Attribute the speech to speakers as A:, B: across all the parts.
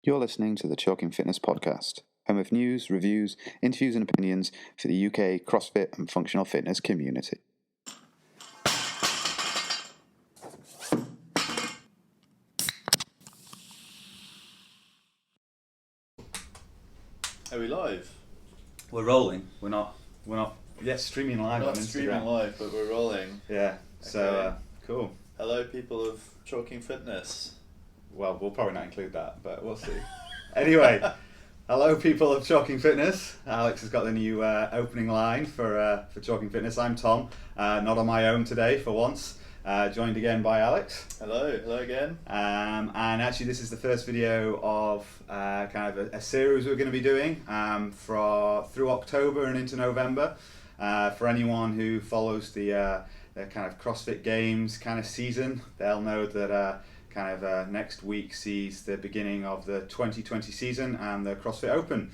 A: You're listening to the Chalking Fitness Podcast, home of news, reviews, interviews and opinions for the UK CrossFit and functional fitness community.
B: Are we live?
C: We're rolling. We're not yet streaming live
B: We're
C: on
B: not
C: Instagram.
B: streaming live, but we're rolling.
C: Yeah. So
B: Okay.
C: cool.
B: Hello, people of Chalking Fitness.
C: Well, we'll probably not include that, but we'll see. Anyway, hello, people of Chalking Fitness. Alex has got the new opening line for Chalking Fitness. I'm Tom, not on my own today for once. Joined again by Alex.
B: Hello again.
C: And actually, this is the first video of kind of a series we're going to be doing through October and into November. For anyone who follows the kind of CrossFit Games kind of season, they'll know that next week sees the beginning of the 2020 season and the CrossFit Open.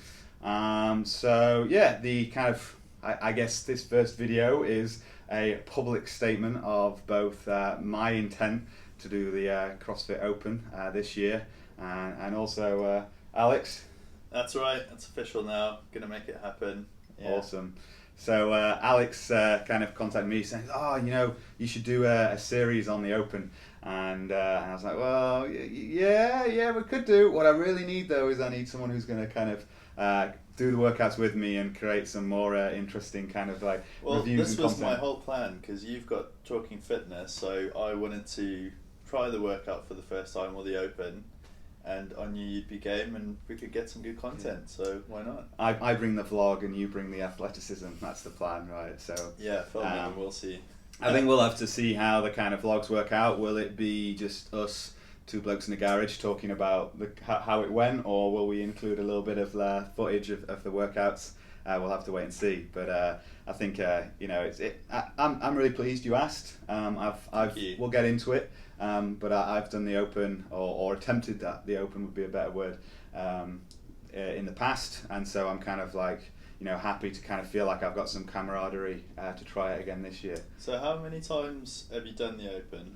C: So yeah, the kind of I guess this first video is a public statement of both my intent to do the CrossFit Open this year, and also Alex.
B: That's right. It's official now. Gonna make it happen. Yeah.
C: Awesome. So Alex kind of contacted me saying, you should do a series on the Open. And I was like, well, yeah, we could do. What I really need, though, is I need someone who's going to kind of do the workouts with me and create some more interesting kind of like reviews and content.
B: This was my whole plan, because you've got Chalking Fitness, so I wanted to try the workout for the first time, or the Open, and I knew you'd be game and we could get some good content, so why not?
C: I bring the vlog and you bring the athleticism. That's the plan, right? So
B: yeah, film it and we'll see.
C: I think we'll have to see how the kind of vlogs work out. Will it be just us, two blokes in the garage, talking about how it went, or will we include a little bit of footage of the workouts? We'll have to wait and see. But I think I'm really pleased you asked.
B: Thank you.
C: We'll get into it. But I've done the Open, or attempted that. The Open would be a better word, in the past, and so I'm kind of like, happy to kind of feel like I've got some camaraderie to try it again this year.
B: So how many times have you done the Open?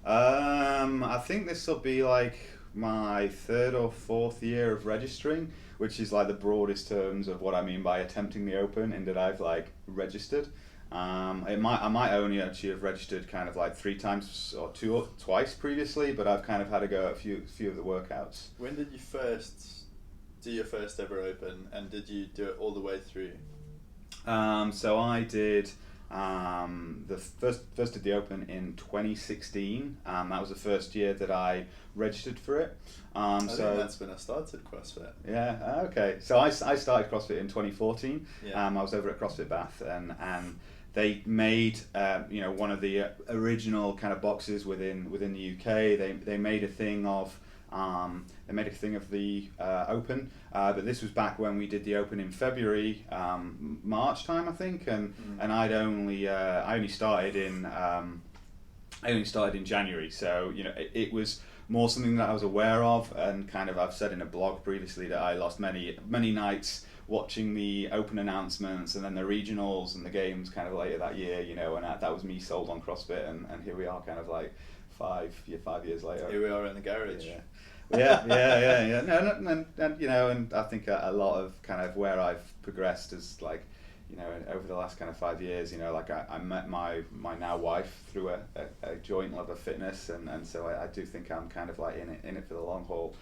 C: I think this will be like my third or fourth year of registering, which is like the broadest terms of what I mean by attempting the Open, in that I've like registered. I might only actually have registered kind of like 3 times or twice previously, but I've kind of had to go at a few of the workouts.
B: When did you first do your first ever Open, and did you do it all the way through?
C: So I did the first did the Open in 2016. That was the first year that I registered for it.
B: I think that's when I started CrossFit.
C: Yeah. Okay. So I started CrossFit in 2014.
B: Yeah.
C: I was over at CrossFit Bath, and they made one of the original kind of boxes within the UK. They made a thing of the Open, but this was back when we did the Open in February, March time, I think, and I only started in January, so it was more something that I was aware of, and kind of I've said in a blog previously that I lost many nights watching the Open announcements and then the regionals and the games kind of later that year, and that was me sold on CrossFit, and here we are kind of like 5 years later.
B: Here we are in the garage.
C: Yeah. No, and I think a lot of kind of where I've progressed is like, over the last kind of 5 years, like I met my now wife through a joint love of fitness, and so I do think I'm kind of like in it for the long haul.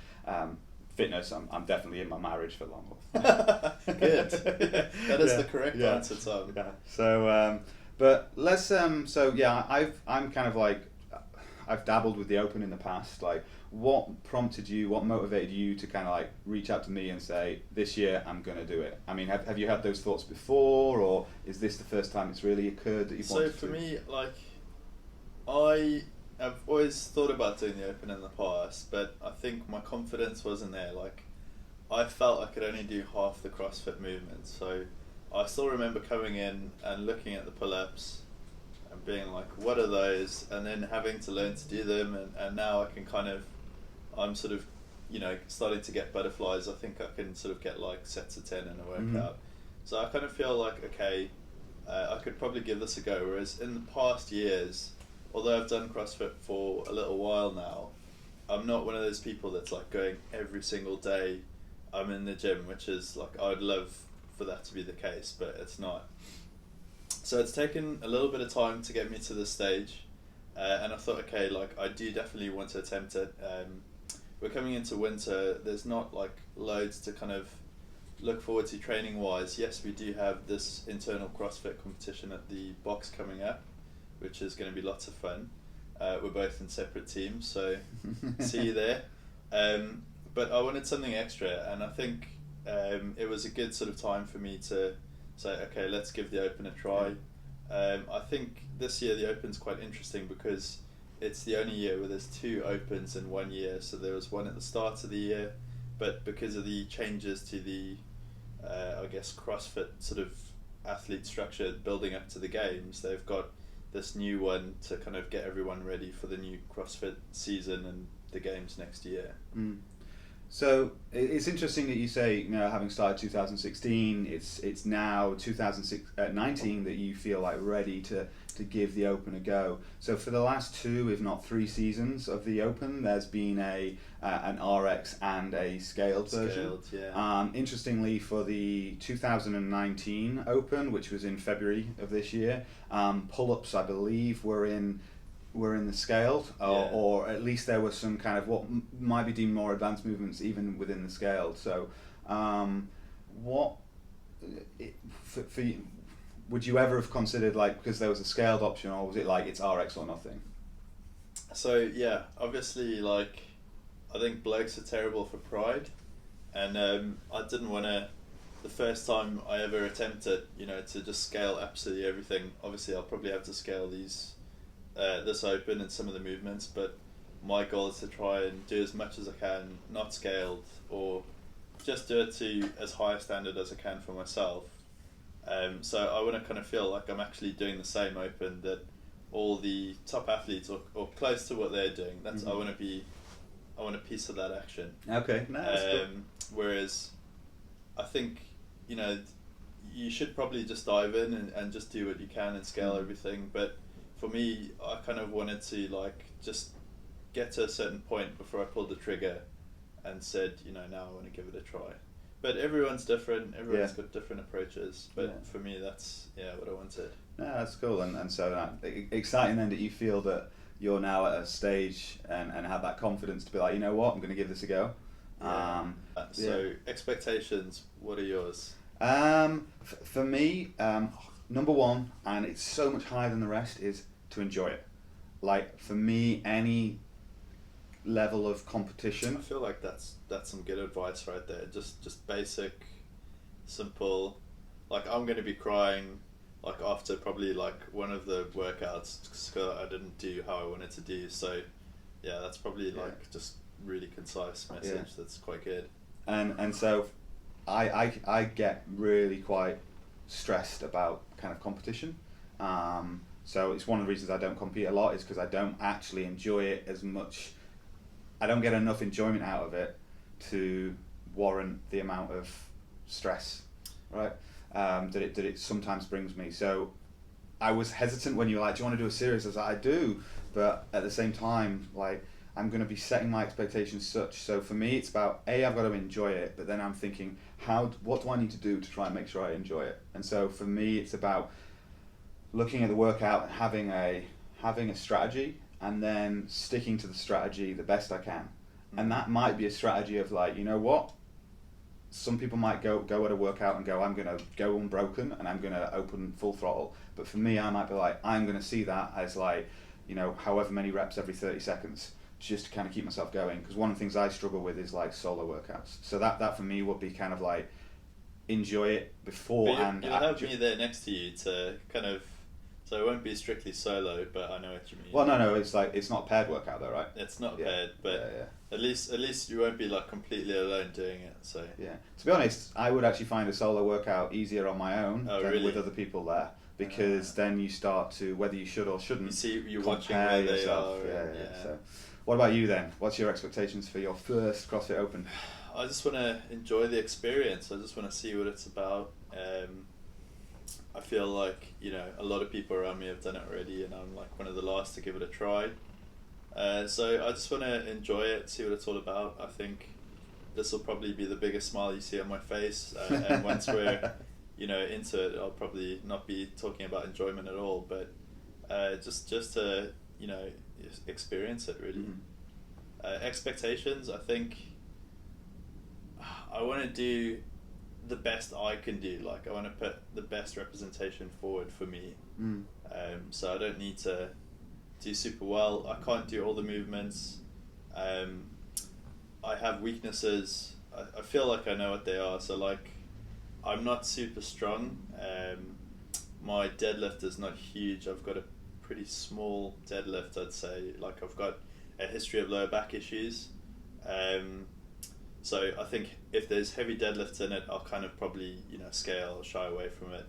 C: Fitness, I'm definitely in my marriage for the long haul.
B: Good. That is the correct answer, Tom.
C: Yeah. So, but let's I'm kind of like, I've dabbled with the Open in the past. Like, what prompted you? What motivated you to kind of like reach out to me and say, this year I'm going to do it? I mean, have you had those thoughts before, or is this the first time it's really occurred that you've wanted to?
B: So for me, like, I've always thought about doing the Open in the past, but I think my confidence wasn't there. Like, I felt I could only do half the CrossFit movements. So I still remember coming in and looking at the pull-ups and being like, what are those? And then having to learn to do them, and now I can I'm sort of, starting to get butterflies. I think I can sort of get like sets of 10 in a workout. So I kind of feel like, okay, I could probably give this a go. Whereas in the past years, although I've done CrossFit for a little while now, I'm not one of those people that's like going every single day. I'm in the gym, which is like I would love for that to be the case, but it's not. So it's taken a little bit of time to get me to this stage, and I thought, okay, like I do definitely want to attempt it. We're coming into winter. There's not like loads to kind of look forward to training wise. Yes, we do have this internal CrossFit competition at the box coming up, which is going to be lots of fun. We're both in separate teams, so see you there. But I wanted something extra, and I think it was a good sort of time for me to say, okay, let's give the Open a try. I think this year the Open's quite interesting because it's the only year where there's 2 Opens in 1 year. So there was one at the start of the year, but because of the changes to the, I guess, CrossFit sort of athlete structure building up to the games, they've got this new one to kind of get everyone ready for the new CrossFit season and the games next year.
C: So it's interesting that you say, you know, having started 2016, it's now 2019 that you feel like ready to give the Open a go. So for the last 2, if not 3 seasons of the Open, there's been an RX and a scaled version.
B: Yeah.
C: Interestingly, for the 2019 Open, which was in February of this year, pull-ups, I believe, were in the scaled, or at least there was some kind of what might be deemed more advanced movements even within the scaled. So, for you, would you ever have considered, like, because there was a scaled option, or was it like it's RX or nothing?
B: So yeah, obviously, like, I think blokes are terrible for pride, and I didn't want to. The first time I ever attempted, you know, to just scale absolutely everything. Obviously, I'll probably have to scale this Open and some of the movements, but my goal is to try and do as much as I can, not scaled, or just do it to as high a standard as I can for myself. So I want to kind of feel like I'm actually doing the same Open that all the top athletes or close to what they're doing. That's I want a piece of that action.
C: Okay, no, that's cool.
B: Whereas I think, you know, you should probably just dive in and just do what you can and scale everything, but for me, I kind of wanted to like just get to a certain point before I pulled the trigger and said, you know, now I want to give it a try. But everyone's different. Everyone's got different approaches. But for me, that's what I wanted.
C: No, that's cool. And so exciting then that you feel that you're now at a stage and have that confidence to be like, you know what, I'm going to give this a go.
B: So expectations, what are yours?
C: For me, number 1, and it's so much higher than the rest, is to enjoy it. Like, for me, any level of competition.
B: I feel like that's some good advice right there. Just basic, simple. Like, I'm going to be crying like after probably like one of the workouts because I didn't do how I wanted to do. So yeah, that's probably like just really concise message. That's quite good.
C: And so I get really quite stressed about kind of competition. So it's one of the reasons I don't compete a lot, is because I don't actually enjoy it as much. I don't get enough enjoyment out of it to warrant the amount of stress, right? That it sometimes brings me. So I was hesitant when you were like, do you want to do a series? I was like, I do, but at the same time, like, I'm going to be setting my expectations such. So for me, it's about I've got to enjoy it, but then I'm thinking, what do I need to do to try and make sure I enjoy it? And so for me, it's about looking at the workout and having a strategy, and then sticking to the strategy the best I can. And that might be a strategy of like, you know what? Some people might go at a workout and go, I'm going to go unbroken and I'm going to open full throttle. But for me, I might be like, I'm going to see that as like, you know, however many reps every 30 seconds, just to kind of keep myself going. Because one of the things I struggle with is like solo workouts. So that for me would be kind of like, enjoy it beforehand.
B: You'll have me there next to you to kind of, so it won't be strictly solo, but I know what you mean.
C: Well, no, it's like, it's not a paired workout though, right?
B: It's not paired, but at least you won't be like completely alone doing it. So
C: yeah, to be honest, I would actually find a solo workout easier on my own than with other people there, because then you start to, whether you should or shouldn't,
B: you're watching where
C: yourself.
B: they are.
C: So, what about you then? What's your expectations for your first CrossFit Open?
B: I just want to enjoy the experience. I just want to see what it's about. I feel like, you know, a lot of people around me have done it already, and I'm like one of the last to give it a try. So I just want to enjoy it, see what it's all about. I think this will probably be the biggest smile you see on my face, and once we're into it, I'll probably not be talking about enjoyment at all, but just to experience it really. Expectations, I think I want to do the best I can do. Like, I want to put the best representation forward for me. So I don't need to do super well. I can't do all the movements. I have weaknesses. I feel like I know what they are. So like, I'm not super strong. My deadlift is not huge. I've got a pretty small deadlift, I'd say. Like, I've got a history of lower back issues. So I think if there's heavy deadlifts in it, I'll kind of probably scale or shy away from it.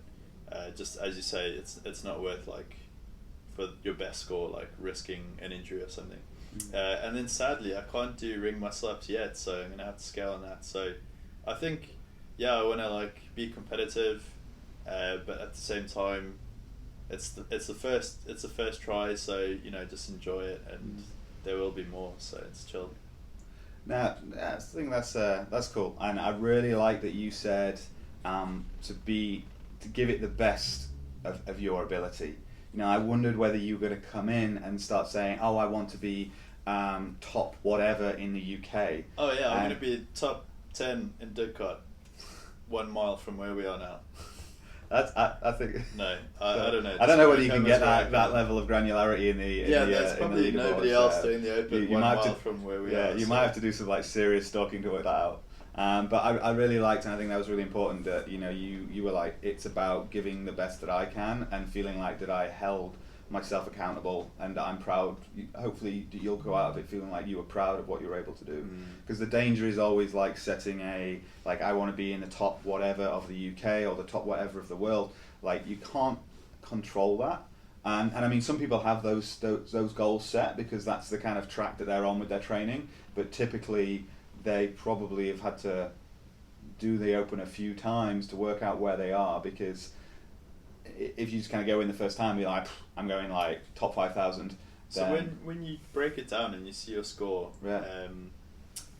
B: Just as you say, it's not worth, like, for your best score, like risking an injury or something. And then sadly I can't do ring muscle ups yet, so I'm gonna have to scale on that. So I think I want to like be competitive, but at the same time it's the first try, so just enjoy it, and there will be more, so it's chill.
C: Now, I think that's cool, and I really like that you said to give it the best of your ability. I wondered whether you were going to come in and start saying, "Oh, I want to be top whatever in the UK."
B: Oh yeah, I'm going to be top 10 in Didcot, 1 mile from where we are now.
C: I think.
B: No, I don't know.
C: I don't know whether you can get that level of granularity in the.
B: There's probably nobody else doing the Open 1 mile from where we are.
C: Yeah, you might have to do some like serious stalking to work that out. But I really liked, and I think that was really important, that you were like, it's about giving the best that I can and feeling like that I held myself accountable, and I'm proud. Hopefully you'll go out of it feeling like you were proud of what you were able to do, because the danger is always like setting I want to be in the top whatever of the UK or the top whatever of the world. Like, you can't control that, and I mean, some people have those goals set because that's the kind of track that they're on with their training, but typically they probably have had to do the Open a few times to work out where they are, because if you just kind of go in the first time, you're like, I'm going like top 5,000.
B: So when you break it down and you see your score,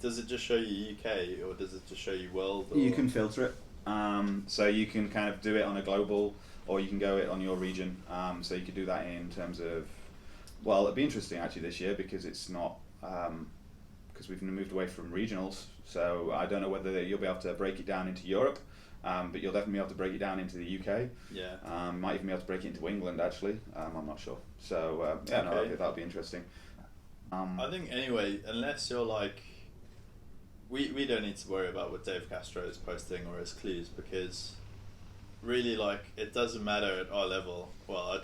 B: does it just show you UK or does it just show you world? Or?
C: You can filter it. So you can kind of do it on a global, or you can go it on your region. So you could do that in terms of, well, it'd be interesting actually this year because it's not, because we've moved away from regionals. So I don't know whether you'll be able to break it down into Europe. But you'll definitely be able to break it down into the UK.
B: Yeah.
C: Might even be able to break it into England, actually. I'm not sure. So, no, that'll be interesting.
B: I think, anyway, unless you're like... We don't need to worry about what Dave Castro is posting or his clues, because really, like, it doesn't matter at our level. Well,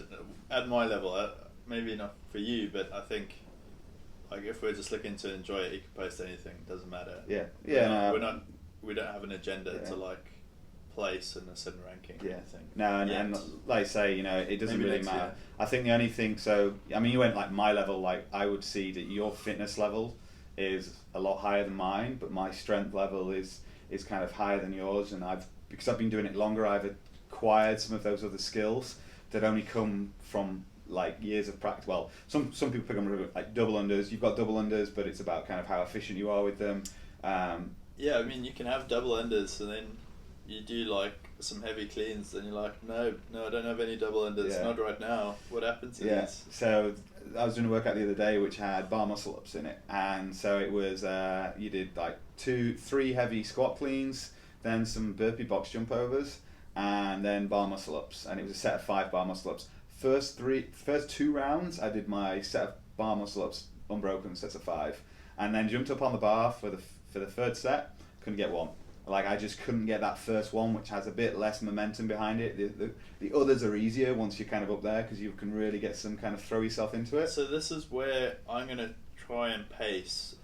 B: at my level, maybe not for you, but I think, like, if we're just looking to enjoy it, you can post anything. It doesn't matter.
C: Yeah.
B: We don't have an agenda to, like, place in a certain ranking or anything.
C: No, and like I say, it doesn't maybe really matter. I think the only thing, you went like my level, like I would see that your fitness level is a lot higher than mine, but my strength level is kind of higher than yours, and because I've been doing it longer, I've acquired some of those other skills that only come from like years of practice. Well, some people pick on like double unders. You've got double unders, but it's about kind of how efficient you are with them.
B: Yeah, I mean, you can have double unders and then you do like some heavy cleans, and you're like, no, I don't have any double unders, not right now. What happened to these?
C: So I was doing a workout the other day which had bar muscle ups in it, and so it was you did like 3 heavy squat cleans, then some burpee box jump overs, and then bar muscle ups, and it was a set of 5 bar muscle ups. First 2 rounds I did my set of bar muscle ups unbroken, sets of 5, and then jumped up on the bar for the third set, couldn't get one. Like, I just couldn't get that first one, which has a bit less momentum behind it. The others are easier once you're kind of up there, because you can really get some kind of throw yourself into it.
B: So this is where I'm going to try and pace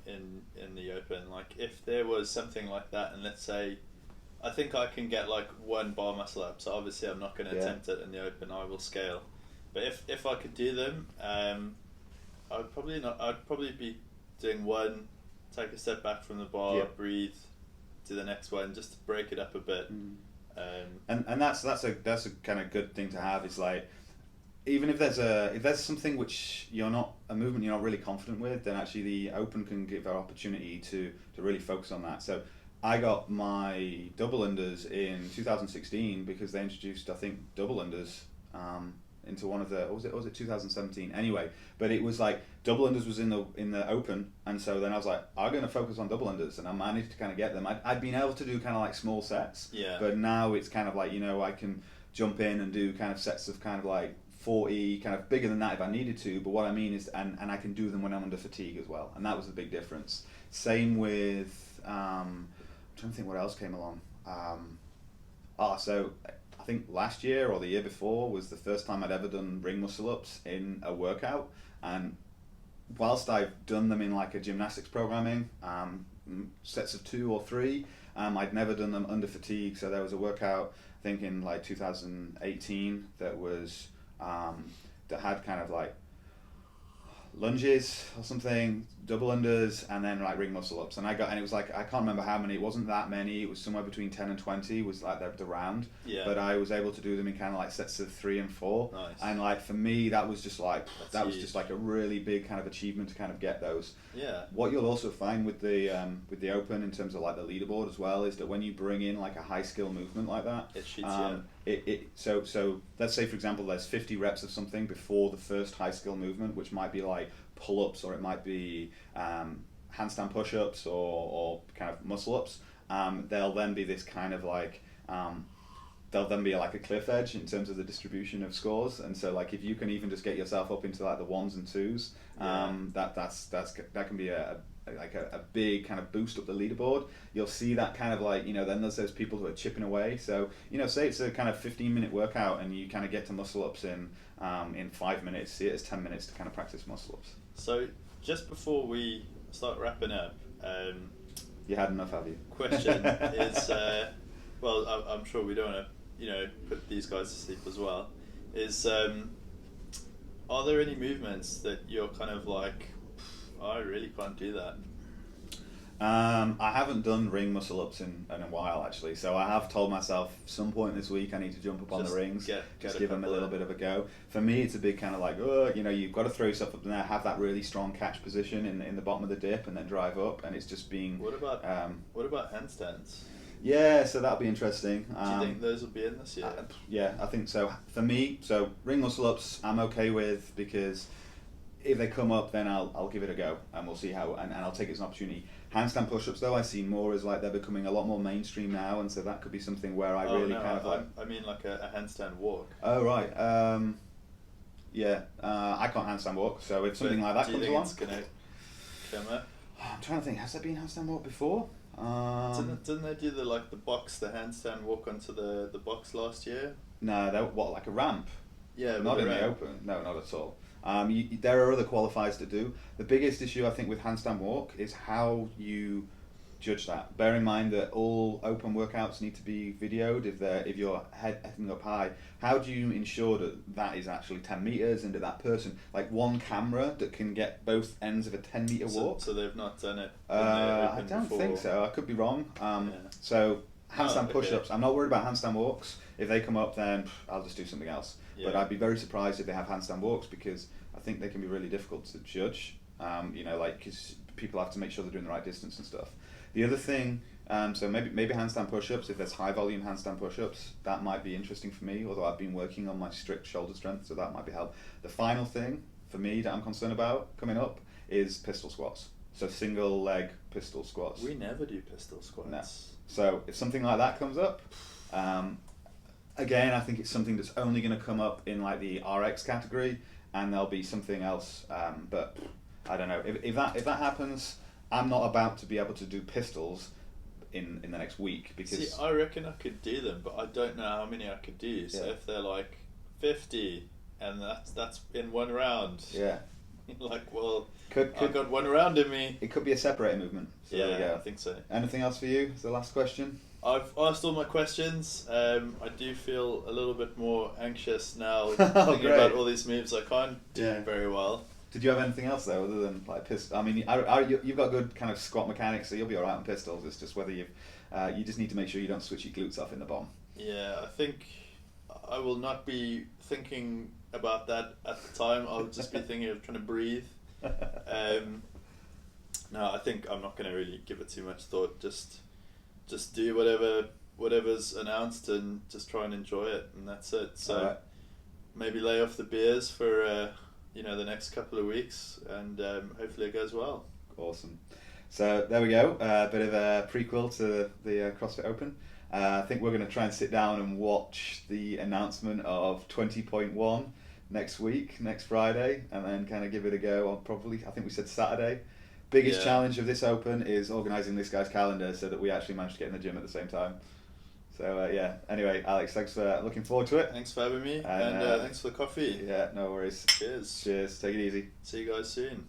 B: in the Open. Like, if there was something like that, and let's say, I think I can get like 1 bar muscle up, so obviously I'm not going to attempt it in the Open, I will scale. But if I could do them, I'd probably be doing 1, take a step back from the bar, breathe, to the next one, just to break it up a bit.
C: And that's a kind of good thing to have. Is like, even if there's something which you're not a movement you're not really confident with, then actually the Open can give an opportunity to really focus on that. So I got my double unders in 2016 because they introduced, I think, double unders into one of the, or was it 2017? Anyway, but it was like double unders was in the Open, and so then I was like, I'm going to focus on double unders, and I managed to kind of get them. I'd been able to do kind of like small sets, but now it's kind of like, I can jump in and do kind of sets of kind of like 40, kind of bigger than that if I needed to, but what I mean is, and I can do them when I'm under fatigue as well, and that was the big difference. Same with, I'm trying to think what else came along. So I think last year or the year before was the first time I'd ever done ring muscle ups in a workout, and whilst I've done them in like a gymnastics programming, sets of 2 or 3, I'd never done them under fatigue. So there was a workout, I think in like 2018, that was that had kind of like lunges or something, double unders, and then like ring muscle ups, and it was like, I can't remember how many, it wasn't that many, it was somewhere between 10 and 20 was like the round, but I was able to do them in kind of like sets of 3 and 4.
B: Nice.
C: And like for me that was just like,
B: That's
C: was
B: huge.
C: just like a really big kind of achievement to kind of get those.
B: Yeah.
C: What you'll also find with the Open in terms of like the leaderboard as well is that when you bring in like a high skill movement like that,
B: It cheats
C: so let's say for example there's 50 reps of something before the first high skill movement, which might be like pull-ups, or it might be handstand push-ups, or kind of muscle-ups. There'll then be this kind of like there'll then be like a cliff edge in terms of the distribution of scores, and so like if you can even just get yourself up into like the 1s and 2s, that can be a big kind of boost up the leaderboard. You'll see that kind of like, then there's those people who are chipping away. So say it's a kind of 15-minute workout and you kind of get to muscle ups in 5 minutes. See it as 10 minutes to kind of practice muscle ups.
B: So just before we start wrapping up,
C: you had enough, have you?
B: question is, well, I'm sure we don't want to put these guys to sleep as well, is are there any movements that you're kind of like, I really can't do that?
C: I haven't done ring muscle ups in a while actually, so I have told myself some point this week I need to jump up on the rings, just give them a little bit of a go. For me it's a big kind of like, you've got to throw yourself up there, have that really strong catch position in the bottom of the dip, and then drive up, and it's just being...
B: What about handstands?
C: Yeah, so that'll be interesting.
B: Do you think those will be in this year?
C: Yeah, I think so. For me, so ring muscle ups I'm okay with, because if they come up then I'll give it a go, and we'll see how, and I'll take it as an opportunity. Handstand push-ups though I see more as like they're becoming a lot more mainstream now, and so that could be something where I
B: I mean like a handstand walk.
C: Oh right, I can't handstand walk, so if something like that comes along,
B: it's gonna come up?
C: I'm trying to think, has there been handstand walk before?
B: Didn't they do the handstand walk onto the box last year?
C: No, like a ramp?
B: Yeah,
C: not in the Open. No, not at all. There are other qualifiers to do. The biggest issue I think with handstand walk is how you judge that. Bear in mind that all Open workouts need to be videoed if you're heading up high. How do you ensure that is actually 10 meters into that person? Like one camera that can get both ends of a 10-meter walk?
B: So they've not done it
C: I don't think so. I could be wrong. So handstand push-ups, I'm not worried about handstand walks. If they come up, then I'll just do something else. Yeah. But I'd be very surprised if they have handstand walks, because I think they can be really difficult to judge. Because people have to make sure they're doing the right distance and stuff. The other thing, so maybe handstand push-ups, if there's high volume handstand push-ups, that might be interesting for me, although I've been working on my strict shoulder strength, so that might be help. The final thing for me that I'm concerned about coming up is pistol squats. So single leg pistol squats.
B: We never do pistol squats.
C: No. So if something like that comes up, again, I think it's something that's only going to come up in like the RX category, and there'll be something else. But I don't know if that happens. I'm not about to be able to do pistols in the next week, because...
B: See, I reckon I could do them, but I don't know how many I could do. So if they're like 50, and that's in one round.
C: Yeah.
B: Like, well,
C: I've
B: got one round in me.
C: It could be a separated movement. So there we go.
B: I think so.
C: Anything else for you? Is the last question?
B: I've asked all my questions. I do feel a little bit more anxious now thinking about all these moves I can't do very well.
C: Did you have anything else though, other than like pistol? I mean, you've got good kind of squat mechanics, so you'll be alright on pistols. It's just whether you just need to make sure you don't switch your glutes off in the bomb.
B: Yeah, I think I will not be thinking about that at the time. I'll just be thinking of trying to breathe. No, I think I'm not going to really give it too much thought. Just do whatever's announced and just try and enjoy it, and that's it. So
C: Alright.
B: maybe lay off the beers for the next couple of weeks, and hopefully it goes well.
C: Awesome. So there we go. A bit of a prequel to the CrossFit Open. I think we're going to try and sit down and watch the announcement of 20.1 next week, next Friday, and then kind of give it a go on probably, I think we said Saturday. Biggest challenge of this Open is organising this guy's calendar so that we actually manage to get in the gym at the same time. So anyway, Alex, thanks for looking forward to it.
B: Thanks for having me, and thanks for the coffee.
C: Yeah, no worries.
B: Cheers.
C: Cheers. Take it easy.
B: See you guys soon.